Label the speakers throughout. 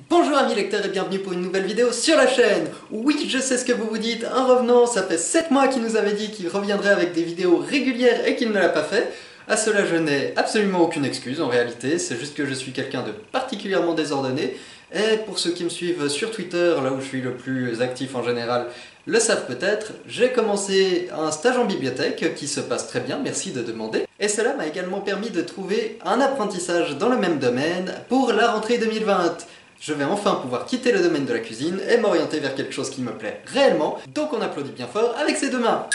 Speaker 1: Bonjour amis lecteurs et bienvenue pour une nouvelle vidéo sur la chaîne. Oui, je sais ce que vous vous dites, un revenant, ça fait 7 mois qu'il nous avait dit qu'il reviendrait avec des vidéos régulières et qu'il ne l'a pas fait. À cela je n'ai absolument aucune excuse en réalité, c'est juste que je suis quelqu'un de particulièrement désordonné. Et pour ceux qui me suivent sur Twitter, là où je suis le plus actif en général, le savent peut-être, j'ai commencé un stage en bibliothèque qui se passe très bien, merci de demander. Et cela m'a également permis de trouver un apprentissage dans le même domaine pour la rentrée 2020. Je vais enfin pouvoir quitter le domaine de la cuisine et m'orienter vers quelque chose qui me plaît réellement, donc on applaudit bien fort avec ses deux mains.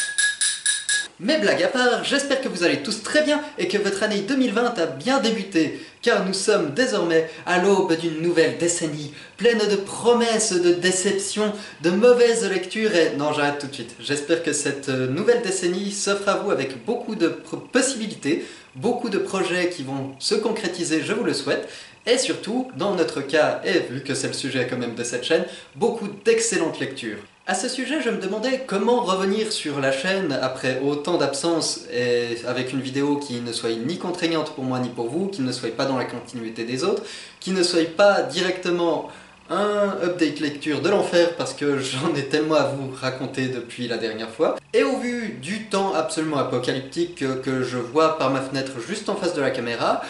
Speaker 1: Mais blague à part, j'espère que vous allez tous très bien et que votre année 2020 a bien débuté, car nous sommes désormais à l'aube d'une nouvelle décennie, pleine de promesses, de déceptions, de mauvaises lectures et... Non, j'arrête tout de suite. J'espère que cette nouvelle décennie s'offre à vous avec beaucoup de possibilités, beaucoup de projets qui vont se concrétiser, je vous le souhaite, et surtout, dans notre cas, et vu que c'est le sujet quand même de cette chaîne, beaucoup d'excellentes lectures. À ce sujet, je me demandais comment revenir sur la chaîne après autant d'absences et avec une vidéo qui ne soit ni contraignante pour moi ni pour vous, qui ne soit pas dans la continuité des autres, qui ne soit pas directement un update lecture de l'enfer parce que j'en ai tellement à vous raconter depuis la dernière fois. Et au vu du temps absolument apocalyptique que je vois par ma fenêtre juste en face de la caméra,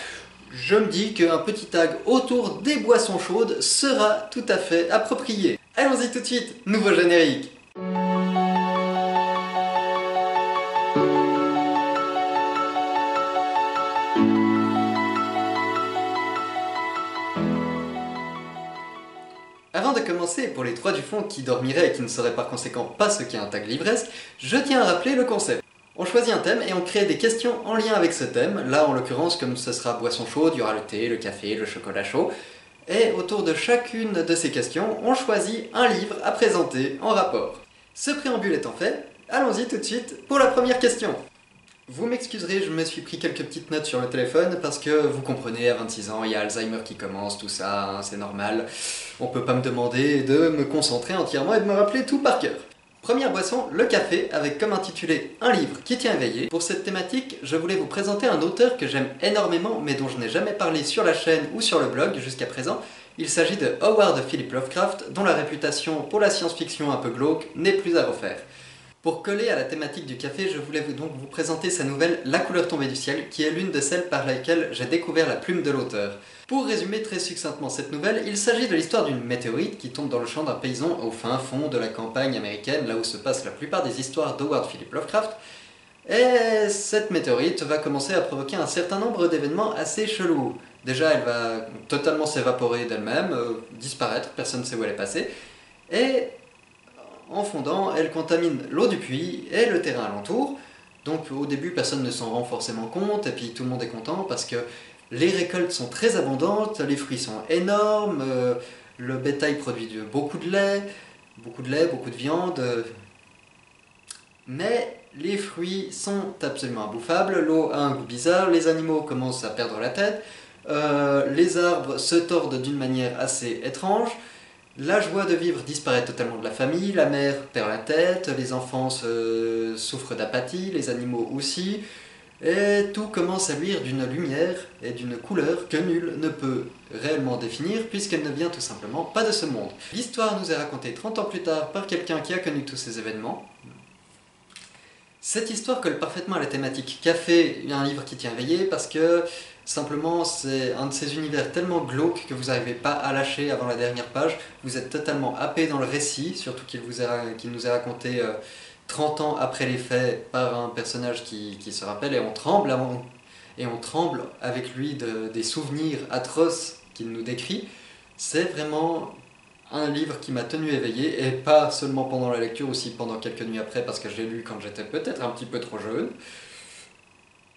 Speaker 1: je me dis qu'un petit tag autour des boissons chaudes sera tout à fait approprié. Allons-y tout de suite, nouveau générique. Avant de commencer, pour les trois du fond qui dormiraient et qui ne sauraient par conséquent pas ce qu'est un tag livresque, je tiens à rappeler le concept. On choisit un thème et on crée des questions en lien avec ce thème. Là, en l'occurrence, comme ce sera boisson chaude, il y aura le thé, le café, le chocolat chaud. Et autour de chacune de ces questions, on choisit un livre à présenter en rapport. Ce préambule étant fait, allons-y tout de suite pour la première question. Vous m'excuserez, je me suis pris quelques petites notes sur le téléphone parce que vous comprenez, à 26 ans, il y a Alzheimer qui commence, tout ça, hein, c'est normal. On peut pas me demander de me concentrer entièrement et de me rappeler tout par cœur. Première boisson, le café, avec comme intitulé un livre qui tient éveillé. Pour cette thématique, je voulais vous présenter un auteur que j'aime énormément, mais dont je n'ai jamais parlé sur la chaîne ou sur le blog jusqu'à présent. Il s'agit de Howard Philip Lovecraft, dont la réputation pour la science-fiction un peu glauque n'est plus à refaire. Pour coller à la thématique du café, je voulais donc vous présenter sa nouvelle La couleur tombée du ciel, qui est l'une de celles par lesquelles j'ai découvert la plume de l'auteur. Pour résumer très succinctement cette nouvelle, il s'agit de l'histoire d'une météorite qui tombe dans le champ d'un paysan au fin fond de la campagne américaine, là où se passent la plupart des histoires d'Howard Philip Lovecraft. Et cette météorite va commencer à provoquer un certain nombre d'événements assez chelous. Déjà, elle va totalement s'évaporer d'elle-même, disparaître, personne ne sait où elle est passée. Et en fondant, elle contamine l'eau du puits et le terrain alentour. Donc au début, personne ne s'en rend forcément compte, et puis tout le monde est content parce que les récoltes sont très abondantes, les fruits sont énormes, le bétail produit beaucoup de lait, beaucoup de viande. Mais les fruits sont absolument imbouffables, l'eau a un goût bizarre, les animaux commencent à perdre la tête, les arbres se tordent d'une manière assez étrange. La joie de vivre disparaît totalement de la famille, la mère perd la tête, les enfants souffrent d'apathie, les animaux aussi, et tout commence à luire d'une lumière et d'une couleur que nul ne peut réellement définir puisqu'elle ne vient tout simplement pas de ce monde. L'histoire nous est racontée 30 ans plus tard par quelqu'un qui a connu tous ces événements. Cette histoire colle parfaitement à la thématique café, un livre qui tient éveillé, parce que simplement c'est un de ces univers tellement glauques que vous n'arrivez pas à lâcher avant la dernière page. Vous êtes totalement happé dans le récit, surtout qu'il nous est raconté 30 ans après les faits par un personnage qui se rappelle, et on tremble avec lui des souvenirs atroces qu'il nous décrit. C'est vraiment un livre qui m'a tenu éveillé, et pas seulement pendant la lecture, aussi pendant quelques nuits après, parce que je l'ai lu quand j'étais peut-être un petit peu trop jeune.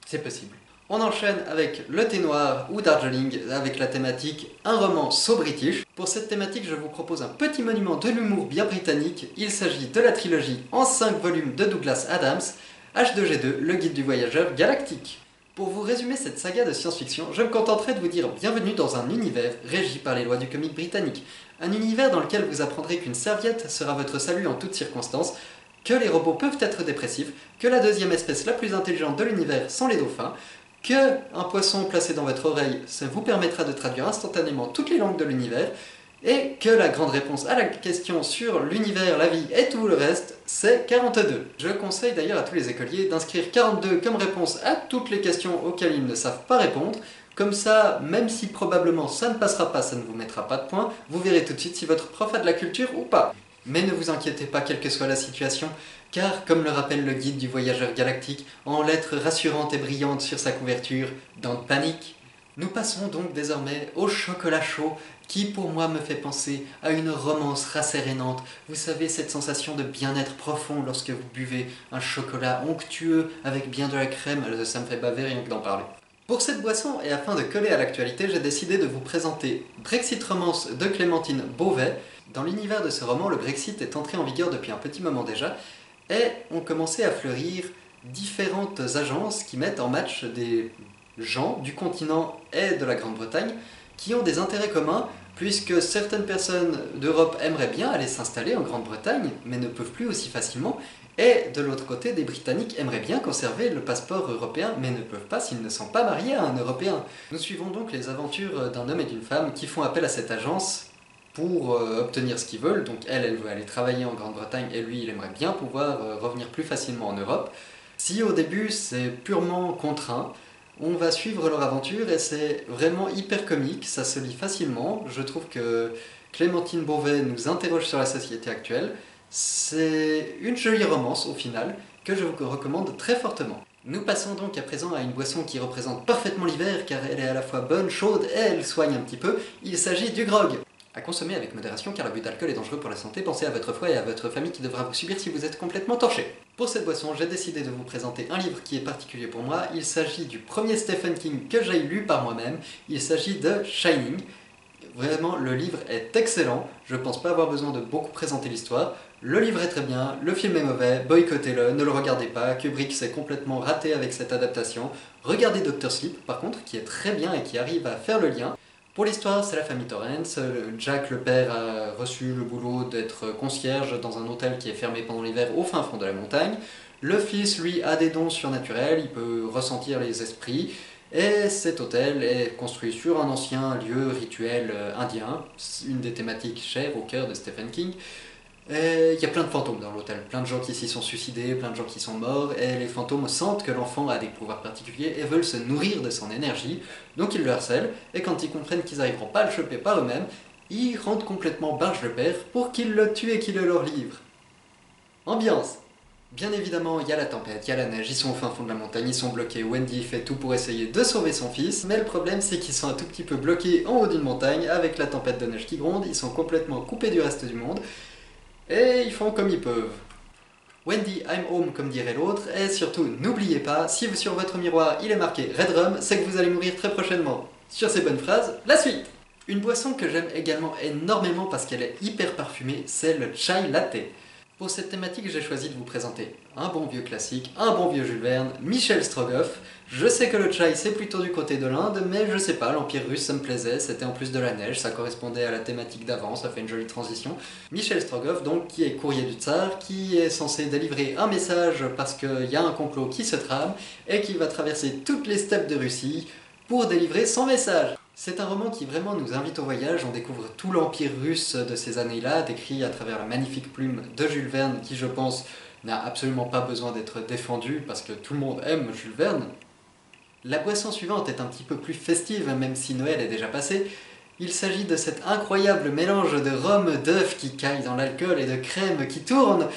Speaker 1: C'est possible. On enchaîne avec Le Thé Noir ou Darjeeling, avec la thématique un roman so british. Pour cette thématique, je vous propose un petit monument de l'humour bien britannique. Il s'agit de la trilogie en 5 volumes de Douglas Adams, H2G2, le guide du voyageur galactique. Pour vous résumer cette saga de science-fiction, je me contenterai de vous dire bienvenue dans un univers régi par les lois du comique britannique. Un univers dans lequel vous apprendrez qu'une serviette sera votre salut en toutes circonstances, que les robots peuvent être dépressifs, que la deuxième espèce la plus intelligente de l'univers sont les dauphins, que un poisson placé dans votre oreille, ça vous permettra de traduire instantanément toutes les langues de l'univers, et que la grande réponse à la question sur l'univers, la vie et tout le reste, c'est 42. Je conseille d'ailleurs à tous les écoliers d'inscrire 42 comme réponse à toutes les questions auxquelles ils ne savent pas répondre. Comme ça, même si probablement ça ne passera pas, ça ne vous mettra pas de points, vous verrez tout de suite si votre prof a de la culture ou pas. Mais ne vous inquiétez pas quelle que soit la situation, car comme le rappelle le guide du voyageur galactique, en lettres rassurantes et brillantes sur sa couverture, don't panique. Nous passons donc désormais au chocolat chaud, qui pour moi me fait penser à une romance rassérénante. Vous savez, cette sensation de bien-être profond lorsque vous buvez un chocolat onctueux avec bien de la crème, ça me fait baver rien que d'en parler. Pour cette boisson, et afin de coller à l'actualité, j'ai décidé de vous présenter Brexit Romance de Clémentine Beauvais. Dans l'univers de ce roman, le Brexit est entré en vigueur depuis un petit moment déjà, et ont commencé à fleurir différentes agences qui mettent en match des gens du continent et de la Grande-Bretagne qui ont des intérêts communs, puisque certaines personnes d'Europe aimeraient bien aller s'installer en Grande-Bretagne, mais ne peuvent plus aussi facilement, et de l'autre côté, des Britanniques aimeraient bien conserver le passeport européen, mais ne peuvent pas s'ils ne sont pas mariés à un Européen. Nous suivons donc les aventures d'un homme et d'une femme qui font appel à cette agence pour obtenir ce qu'ils veulent. Donc elle veut aller travailler en Grande-Bretagne, et lui, il aimerait bien pouvoir revenir plus facilement en Europe. Si au début, c'est purement contraint, on va suivre leur aventure et c'est vraiment hyper comique, ça se lit facilement. Je trouve que Clémentine Beauvais nous interroge sur la société actuelle. C'est une jolie romance au final, que je vous recommande très fortement. Nous passons donc à présent à une boisson qui représente parfaitement l'hiver car elle est à la fois bonne, chaude et elle soigne un petit peu. Il s'agit du grog. À consommer avec modération car l'abus d'alcool est dangereux pour la santé, pensez à votre foie et à votre famille qui devra vous subir si vous êtes complètement torché. Pour cette boisson, j'ai décidé de vous présenter un livre qui est particulier pour moi. Il s'agit du premier Stephen King que j'ai lu par moi-même. Il s'agit de Shining. Vraiment, le livre est excellent. Je pense pas avoir besoin de beaucoup présenter l'histoire. Le livre est très bien, le film est mauvais, boycottez-le, ne le regardez pas. Kubrick s'est complètement raté avec cette adaptation. Regardez Dr. Sleep, par contre, qui est très bien et qui arrive à faire le lien. Pour l'histoire, c'est la famille Torrance. Jack, le père, a reçu le boulot d'être concierge dans un hôtel qui est fermé pendant l'hiver au fin fond de la montagne. Le fils, lui, a des dons surnaturels, il peut ressentir les esprits. Et cet hôtel est construit sur un ancien lieu rituel indien, une des thématiques chères au cœur de Stephen King. Et il y a plein de fantômes dans l'hôtel, plein de gens qui s'y sont suicidés, plein de gens qui sont morts, et les fantômes sentent que l'enfant a des pouvoirs particuliers et veulent se nourrir de son énergie, donc ils le harcèlent, et quand ils comprennent qu'ils n'arriveront pas à le choper par eux-mêmes, ils rendent complètement barge le père pour qu'il le tue et qu'il le leur livre. Ambiance. Bien évidemment, il y a la tempête, il y a la neige, ils sont au fin fond de la montagne, ils sont bloqués, Wendy fait tout pour essayer de sauver son fils, mais le problème c'est qu'ils sont un tout petit peu bloqués en haut d'une montagne, avec la tempête de neige qui gronde, ils sont complètement coupés du reste du monde, et ils font comme ils peuvent. Wendy, I'm home comme dirait l'autre, et surtout n'oubliez pas, si sur votre miroir il est marqué Red Rum, c'est que vous allez mourir très prochainement. Sur ces bonnes phrases, la suite. Une boisson que j'aime également énormément parce qu'elle est hyper parfumée, c'est le chai latte. Pour cette thématique, j'ai choisi de vous présenter un bon vieux classique, un bon vieux Jules Verne, Michel Strogoff. Je sais que le chai c'est plutôt du côté de l'Inde, mais je sais pas, l'Empire russe ça me plaisait, c'était en plus de la neige, ça correspondait à la thématique d'avant, ça fait une jolie transition. Michel Strogoff donc, qui est courrier du tsar, qui est censé délivrer un message parce qu'il y a un complot qui se trame, et qui va traverser toutes les steppes de Russie pour délivrer son message. C'est un roman qui vraiment nous invite au voyage, on découvre tout l'empire russe de ces années-là, décrit à travers la magnifique plume de Jules Verne, qui je pense n'a absolument pas besoin d'être défendu parce que tout le monde aime Jules Verne. La boisson suivante est un petit peu plus festive, même si Noël est déjà passé. Il s'agit de cet incroyable mélange de rhum, d'œufs qui caille dans l'alcool et de crème qui tourne,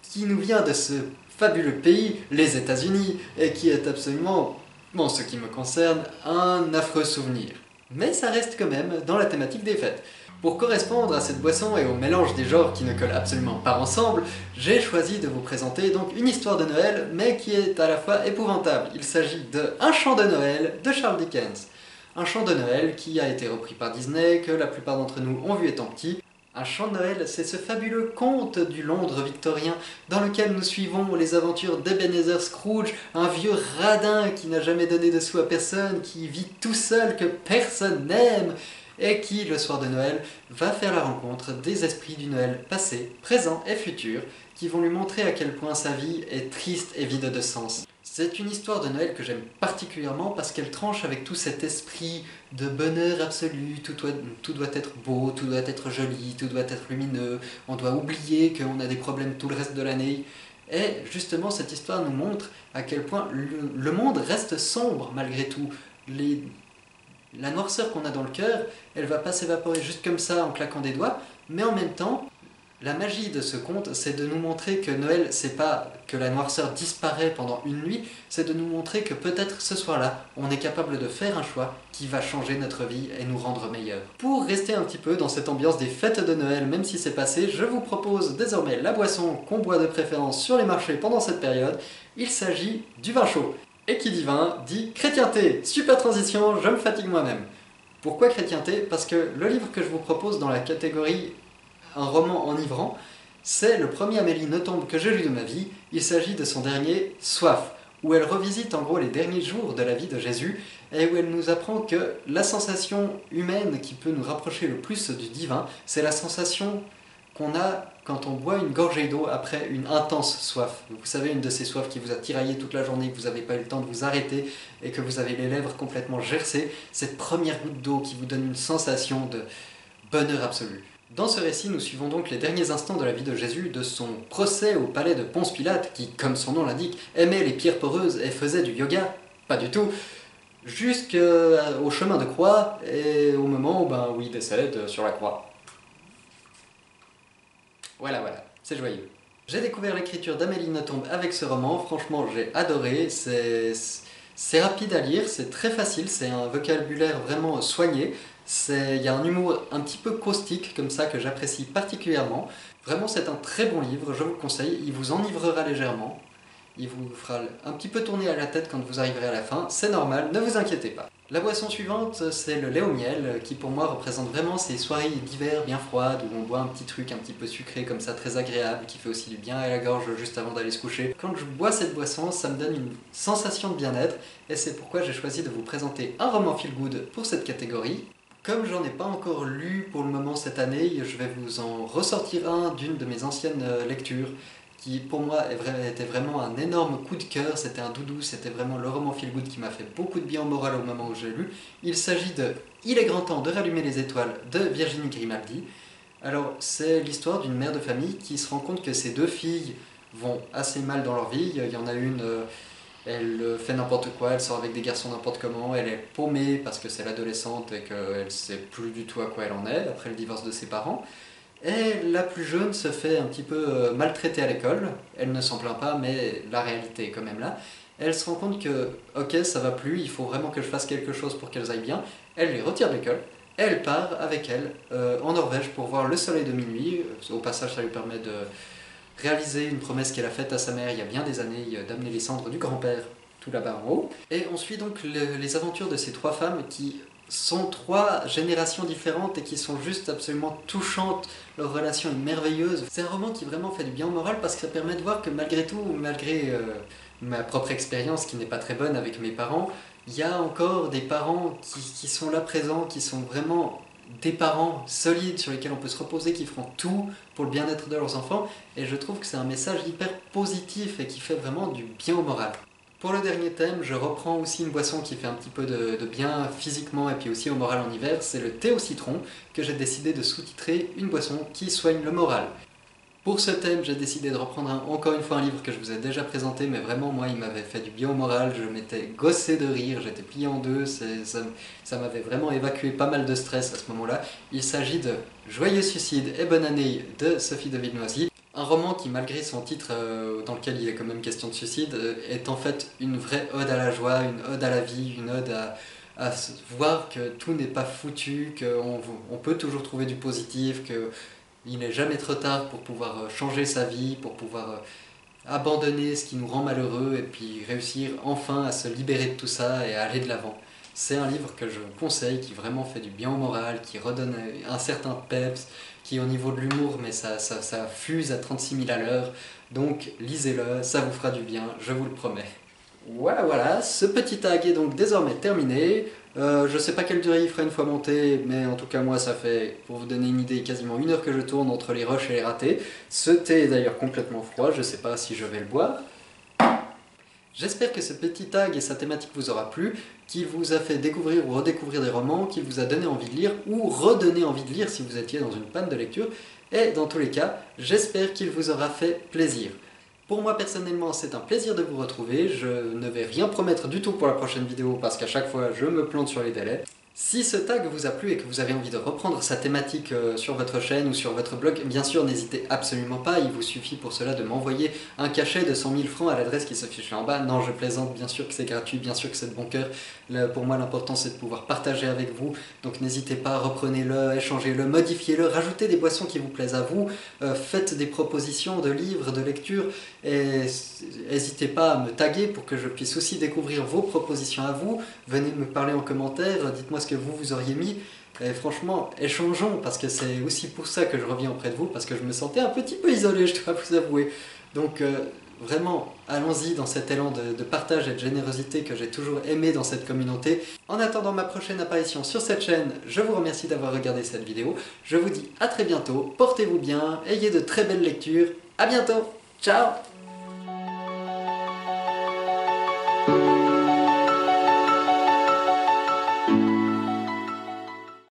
Speaker 1: qui nous vient de ce fabuleux pays, les États-Unis, et qui est absolument, en ce qui me concerne, un affreux souvenir. Mais ça reste quand même dans la thématique des fêtes. Pour correspondre à cette boisson et au mélange des genres qui ne collent absolument pas ensemble, j'ai choisi de vous présenter donc une histoire de Noël, mais qui est à la fois épouvantable. Il s'agit de Un chant de Noël de Charles Dickens. Un chant de Noël qui a été repris par Disney, que la plupart d'entre nous ont vu étant petits. Un chant de Noël, c'est ce fabuleux conte du Londres victorien dans lequel nous suivons les aventures d'Ebenezer Scrooge, un vieux radin qui n'a jamais donné de sous à personne, qui vit tout seul, que personne n'aime, et qui, le soir de Noël, va faire la rencontre des esprits du Noël passé, présent et futur, qui vont lui montrer à quel point sa vie est triste et vide de sens. C'est une histoire de Noël que j'aime particulièrement parce qu'elle tranche avec tout cet esprit de bonheur absolu, tout doit être beau, tout doit être joli, tout doit être lumineux, on doit oublier qu'on a des problèmes tout le reste de l'année. Et justement, cette histoire nous montre à quel point le monde reste sombre malgré tout. La noirceur qu'on a dans le cœur, elle va pas s'évaporer juste comme ça en claquant des doigts, mais en même temps, la magie de ce conte, c'est de nous montrer que Noël, c'est pas que la noirceur disparaît pendant une nuit, c'est de nous montrer que peut-être ce soir-là, on est capable de faire un choix qui va changer notre vie et nous rendre meilleurs. Pour rester un petit peu dans cette ambiance des fêtes de Noël, même si c'est passé, je vous propose désormais la boisson qu'on boit de préférence sur les marchés pendant cette période. Il s'agit du vin chaud. Et qui dit vin, dit chrétienté. Super transition, je me fatigue moi-même. Pourquoi chrétienté? Parce que le livre que je vous propose dans la catégorie un roman enivrant, c'est le premier Amélie Nothomb que j'ai lu de ma vie. Il s'agit de son dernier Soif, où elle revisite en gros les derniers jours de la vie de Jésus et où elle nous apprend que la sensation humaine qui peut nous rapprocher le plus du divin, c'est la sensation qu'on a quand on boit une gorgée d'eau après une intense soif. Vous savez, une de ces soifs qui vous a tiraillé toute la journée, que vous n'avez pas eu le temps de vous arrêter et que vous avez les lèvres complètement gercées, cette première goutte d'eau qui vous donne une sensation de bonheur absolu. Dans ce récit, nous suivons donc les derniers instants de la vie de Jésus, de son procès au palais de Ponce Pilate, qui, comme son nom l'indique, aimait les pierres poreuses et faisait du yoga, pas du tout, jusqu'au chemin de croix et au moment où il décède sur la croix. Voilà, c'est joyeux. J'ai découvert l'écriture d'Amélie Nothomb avec ce roman, franchement j'ai adoré, c'est rapide à lire, c'est très facile, c'est un vocabulaire vraiment soigné, il y a un humour un petit peu caustique comme ça que j'apprécie particulièrement. Vraiment c'est un très bon livre, je vous le conseille, il vous enivrera légèrement, il vous fera un petit peu tourner à la tête quand vous arriverez à la fin, c'est normal, ne vous inquiétez pas. La boisson suivante, c'est le lait au miel, qui pour moi représente vraiment ces soirées d'hiver bien froides, où on boit un petit truc un petit peu sucré comme ça, très agréable, qui fait aussi du bien à la gorge juste avant d'aller se coucher. Quand je bois cette boisson, ça me donne une sensation de bien-être, et c'est pourquoi j'ai choisi de vous présenter un roman feel-good pour cette catégorie. Comme j'en ai pas encore lu pour le moment cette année, je vais vous en ressortir un d'une de mes anciennes lectures, qui pour moi était vraiment un énorme coup de cœur, c'était un doudou, c'était vraiment le roman feel good qui m'a fait beaucoup de bien au moral au moment où j'ai lu. Il s'agit de Il est grand temps de rallumer les étoiles de Virginie Grimaldi. Alors c'est l'histoire d'une mère de famille qui se rend compte que ses deux filles vont assez mal dans leur vie. Il y en a une, elle fait n'importe quoi, elle sort avec des garçons n'importe comment, elle est paumée parce que c'est l'adolescente et qu'elle ne sait plus du tout à quoi elle en est après le divorce de ses parents. Et la plus jeune se fait un petit peu maltraiter à l'école, elle ne s'en plaint pas, mais la réalité est quand même là. Elle se rend compte que, ok, ça va plus, il faut vraiment que je fasse quelque chose pour qu'elles aillent bien. Elle les retire de l'école, et elle part avec elle en Norvège pour voir le soleil de minuit. Au passage, ça lui permet de réaliser une promesse qu'elle a faite à sa mère il y a bien des années, d'amener les cendres du grand-père tout là-bas en haut. Et on suit donc les aventures de ces trois femmes qui sont trois générations différentes et qui sont juste absolument touchantes, leur relation est merveilleuse. C'est un roman qui vraiment fait du bien au moral parce que ça permet de voir que malgré tout, malgré ma propre expérience qui n'est pas très bonne avec mes parents, il y a encore des parents qui sont là présents, qui sont vraiment des parents solides sur lesquels on peut se reposer, qui feront tout pour le bien-être de leurs enfants, et je trouve que c'est un message hyper positif et qui fait vraiment du bien au moral. Pour le dernier thème, je reprends aussi une boisson qui fait un petit peu de bien physiquement et puis aussi au moral en hiver, c'est le thé au citron, que j'ai décidé de sous-titrer une boisson qui soigne le moral. Pour ce thème, j'ai décidé de reprendre encore une fois un livre que je vous ai déjà présenté, mais vraiment moi il m'avait fait du bien au moral, je m'étais gossé de rire, j'étais plié en deux, ça m'avait vraiment évacué pas mal de stress à ce moment-là. Il s'agit de Joyeux suicide et bonne année de Sophie de Villenoisy. Un roman qui, malgré son titre dans lequel il est quand même question de suicide, est en fait une vraie ode à la joie, une ode à la vie, une ode à voir que tout n'est pas foutu, qu'on peut toujours trouver du positif, qu'il n'est jamais trop tard pour pouvoir changer sa vie, pour pouvoir abandonner ce qui nous rend malheureux et puis réussir enfin à se libérer de tout ça et à aller de l'avant. C'est un livre que je vous conseille, qui vraiment fait du bien au moral, qui redonne un certain peps, qui est au niveau de l'humour, mais ça fuse à 36 000 à l'heure. Donc lisez-le, ça vous fera du bien, je vous le promets. Voilà, ce petit tag est donc désormais terminé. Je sais pas quelle durée il fera une fois monté, mais en tout cas moi ça fait, pour vous donner une idée, quasiment 1 heure que je tourne entre les rushs et les ratés. Ce thé est d'ailleurs complètement froid, je sais pas si je vais le boire. J'espère que ce petit tag et sa thématique vous aura plu, qu'il vous a fait découvrir ou redécouvrir des romans, qu'il vous a donné envie de lire ou redonné envie de lire si vous étiez dans une panne de lecture. Et dans tous les cas, j'espère qu'il vous aura fait plaisir. Pour moi personnellement, c'est un plaisir de vous retrouver. Je ne vais rien promettre du tout pour la prochaine vidéo parce qu'à chaque fois, je me plante sur les délais. Si ce tag vous a plu et que vous avez envie de reprendre sa thématique sur votre chaîne ou sur votre blog, bien sûr, n'hésitez absolument pas. Il vous suffit pour cela de m'envoyer un cachet de 100 000 francs à l'adresse qui s'affiche là en bas. Non, je plaisante, bien sûr que c'est gratuit, bien sûr que c'est de bon cœur. Pour moi, l'important, c'est de pouvoir partager avec vous. Donc n'hésitez pas, reprenez-le, échangez-le, modifiez-le, rajoutez des boissons qui vous plaisent à vous, faites des propositions de livres, de lectures, et n'hésitez pas à me taguer pour que je puisse aussi découvrir vos propositions à vous. Venez me parler en commentaire, dites-moi ce que vous auriez mis. Et franchement, échangeons, parce que c'est aussi pour ça que je reviens auprès de vous, parce que je me sentais un petit peu isolé, je dois vous avouer. Donc vraiment, allons-y dans cet élan de partage et de générosité que j'ai toujours aimé dans cette communauté. En attendant ma prochaine apparition sur cette chaîne, je vous remercie d'avoir regardé cette vidéo. Je vous dis à très bientôt, portez-vous bien, ayez de très belles lectures, à bientôt, ciao!